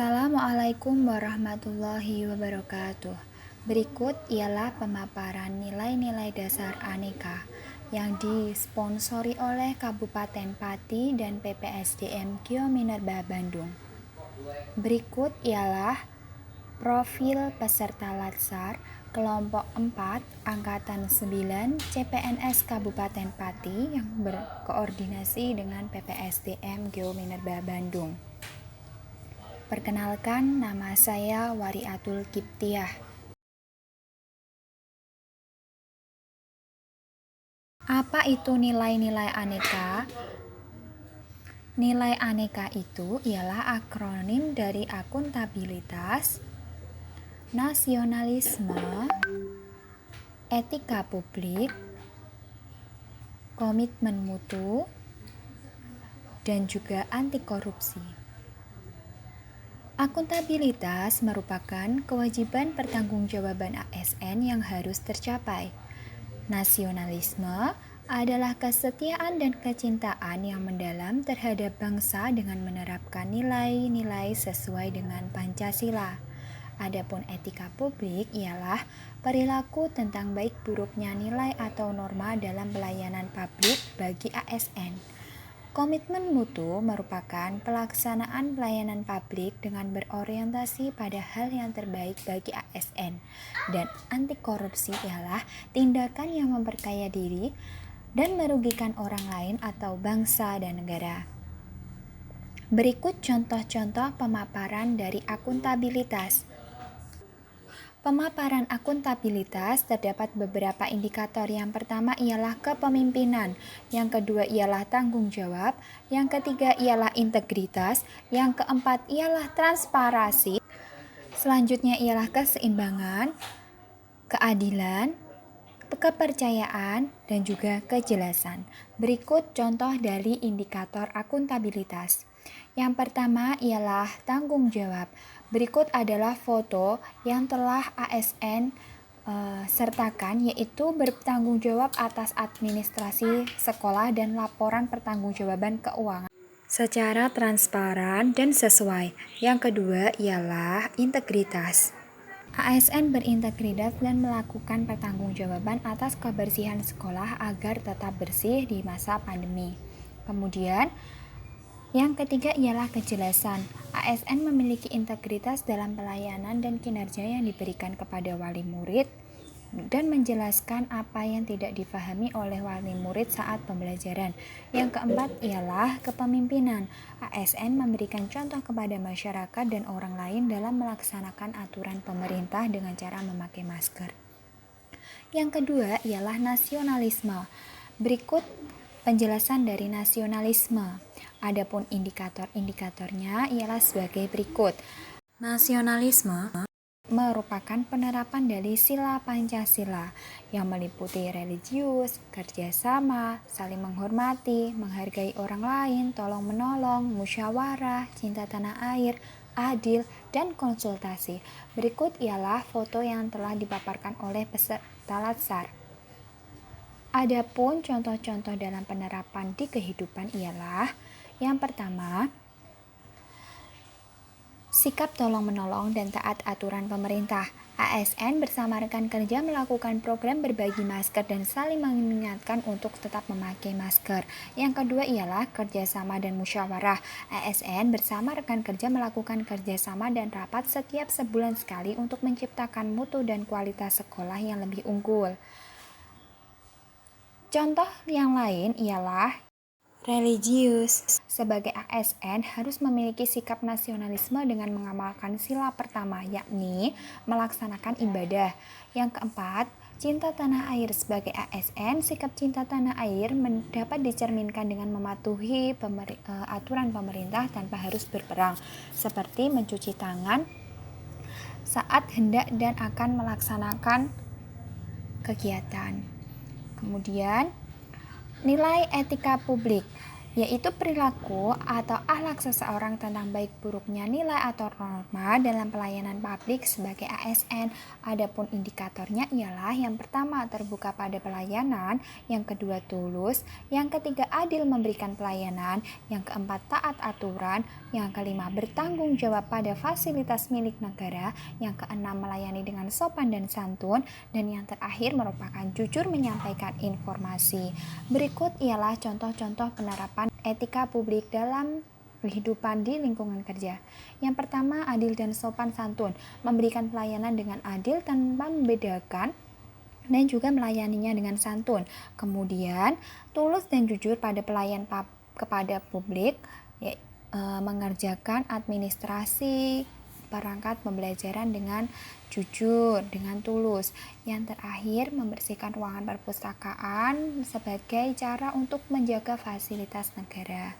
Assalamualaikum warahmatullahi wabarakatuh. Berikut ialah pemaparan nilai-nilai dasar aneka yang disponsori oleh Kabupaten Pati dan PPSDM Geominerba Bandung. Berikut ialah profil peserta Latsar kelompok 4 angkatan 9 CPNS Kabupaten Pati yang berkoordinasi dengan PPSDM Geominerba Bandung. Perkenalkan, nama saya Wariatul Kiptiah. Apa itu nilai-nilai aneka? Nilai aneka itu ialah akronim dari akuntabilitas, nasionalisme, etika publik, komitmen mutu, dan juga anti korupsi. Akuntabilitas merupakan kewajiban pertanggungjawaban ASN yang harus tercapai. Nasionalisme adalah kesetiaan dan kecintaan yang mendalam terhadap bangsa dengan menerapkan nilai-nilai sesuai dengan Pancasila. Adapun etika publik ialah perilaku tentang baik buruknya nilai atau norma dalam pelayanan publik bagi ASN. Komitmen mutu merupakan pelaksanaan pelayanan publik dengan berorientasi pada hal yang terbaik bagi ASN, dan anti korupsi ialah tindakan yang memperkaya diri dan merugikan orang lain atau bangsa dan negara. Berikut contoh-contoh pemaparan dari akuntabilitas. Pemaparan akuntabilitas terdapat beberapa indikator. Yang pertama ialah kepemimpinan, yang kedua ialah tanggung jawab, yang ketiga ialah integritas, yang keempat ialah transparansi, selanjutnya ialah keseimbangan, keadilan, kepercayaan, dan juga kejelasan. Berikut contoh dari indikator akuntabilitas. Yang pertama ialah tanggung jawab. Berikut adalah foto yang telah ASN sertakan, yaitu bertanggung jawab atas administrasi sekolah dan laporan pertanggungjawaban keuangan secara transparan dan sesuai. Yang kedua ialah integritas. ASN berintegritas dan melakukan pertanggungjawaban atas kebersihan sekolah agar tetap bersih di masa pandemi. Kemudian, yang ketiga ialah kejelasan. ASN memiliki integritas dalam pelayanan dan kinerja yang diberikan kepada wali murid dan menjelaskan apa yang tidak dipahami oleh wali murid saat pembelajaran. Yang keempat ialah kepemimpinan. ASN memberikan contoh kepada masyarakat dan orang lain dalam melaksanakan aturan pemerintah dengan cara memakai masker. Yang kedua ialah nasionalisme. Berikut penjelasan dari nasionalisme. Adapun indikator-indikatornya ialah sebagai berikut. Nasionalisme merupakan penerapan dari sila Pancasila yang meliputi religius, kerjasama, saling menghormati, menghargai orang lain, tolong menolong, musyawarah, cinta tanah air, adil, dan konsultasi. Berikut ialah foto yang telah dipaparkan oleh peserta Latsar. Adapun contoh-contoh dalam penerapan di kehidupan ialah yang pertama, sikap tolong-menolong dan taat aturan pemerintah. ASN bersama rekan kerja melakukan program berbagi masker dan saling mengingatkan untuk tetap memakai masker. Yang kedua ialah kerjasama dan musyawarah. ASN bersama rekan kerja melakukan kerjasama dan rapat setiap sebulan sekali untuk menciptakan mutu dan kualitas sekolah yang lebih unggul. Contoh yang lain ialah religius. Sebagai ASN harus memiliki sikap nasionalisme dengan mengamalkan sila pertama, yakni melaksanakan ibadah. Yang keempat, cinta tanah air. Sebagai ASN, sikap cinta tanah air dapat dicerminkan dengan mematuhi aturan pemerintah tanpa harus berperang, seperti mencuci tangan saat hendak dan akan melaksanakan kegiatan. Kemudian, nilai etika publik. yaitu perilaku atau akhlak seseorang tentang baik buruknya nilai atau norma dalam pelayanan publik sebagai ASN. Adapun indikatornya ialah yang pertama terbuka pada pelayanan, yang kedua tulus, yang ketiga adil memberikan pelayanan, yang keempat taat aturan, yang kelima bertanggung jawab pada fasilitas milik negara, yang keenam melayani dengan sopan dan santun, dan yang terakhir merupakan jujur menyampaikan informasi. Berikut ialah contoh-contoh penerapan etika publik dalam kehidupan di lingkungan kerja. Yang pertama, adil dan sopan santun, memberikan pelayanan dengan adil tanpa membedakan dan juga melayaninya dengan santun. Kemudian, tulus dan jujur pada kepada publik, mengerjakan administrasi perangkat pembelajaran dengan jujur, dengan tulus. Yang terakhir, membersihkan ruangan perpustakaan sebagai cara untuk menjaga fasilitas negara.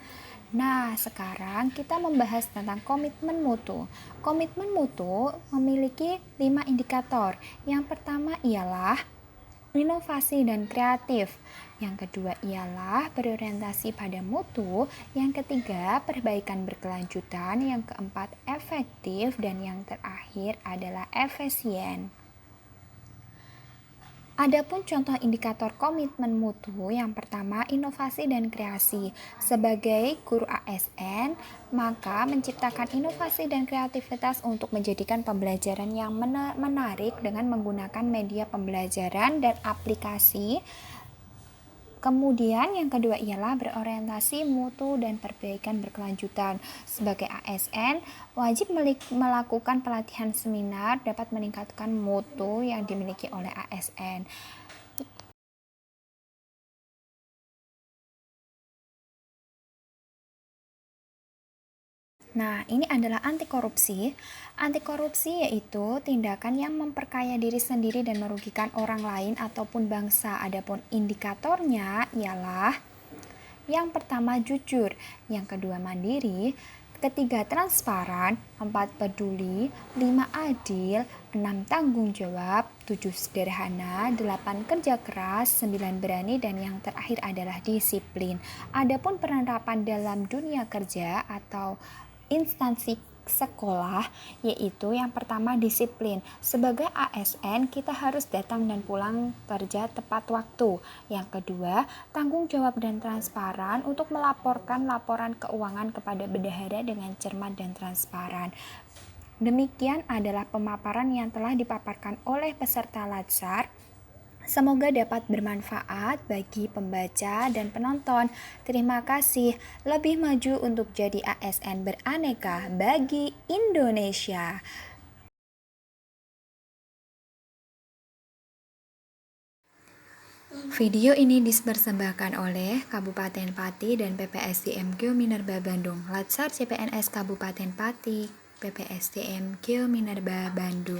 Nah, sekarang kita membahas tentang komitmen mutu. Komitmen mutu memiliki 5 indikator. Yang pertama ialah inovasi dan kreatif. Yang kedua ialah berorientasi pada mutu. Yang ketiga, perbaikan berkelanjutan. Yang keempat, efektif. Dan yang terakhir adalah efisien. Adapun contoh indikator komitmen mutu, yang pertama inovasi dan kreasi. Sebagai guru ASN, maka menciptakan inovasi dan kreativitas untuk menjadikan pembelajaran yang menarik dengan menggunakan media pembelajaran dan aplikasi. Kemudian yang kedua ialah berorientasi mutu dan perbaikan berkelanjutan. Sebagai ASN, wajib melakukan pelatihan seminar dapat meningkatkan mutu yang dimiliki oleh ASN. Nah, ini adalah anti korupsi. Anti korupsi yaitu tindakan yang memperkaya diri sendiri dan merugikan orang lain ataupun bangsa. Adapun indikatornya ialah yang pertama jujur, yang kedua mandiri, ketiga transparan, 4 peduli, 5 adil, 6 tanggung jawab, 7 sederhana, 8 kerja keras, 9 berani, dan yang terakhir adalah disiplin. Adapun penerapan dalam dunia kerja atau instansi sekolah, yaitu yang pertama disiplin. Sebagai ASN, kita harus datang dan pulang kerja tepat waktu. Yang kedua, tanggung jawab dan transparan untuk melaporkan laporan keuangan kepada bendahara dengan cermat dan transparan. Demikian adalah pemaparan yang telah dipaparkan oleh peserta Latsar. Semoga dapat bermanfaat bagi pembaca dan penonton. Terima kasih. Lebih maju untuk jadi ASN beraneka bagi Indonesia. Video ini dipersembahkan oleh Kabupaten Pati dan PPSDM Geo Minerba Bandung. Latsar CPNS Kabupaten Pati, PPSDM Geo Minerba Bandung.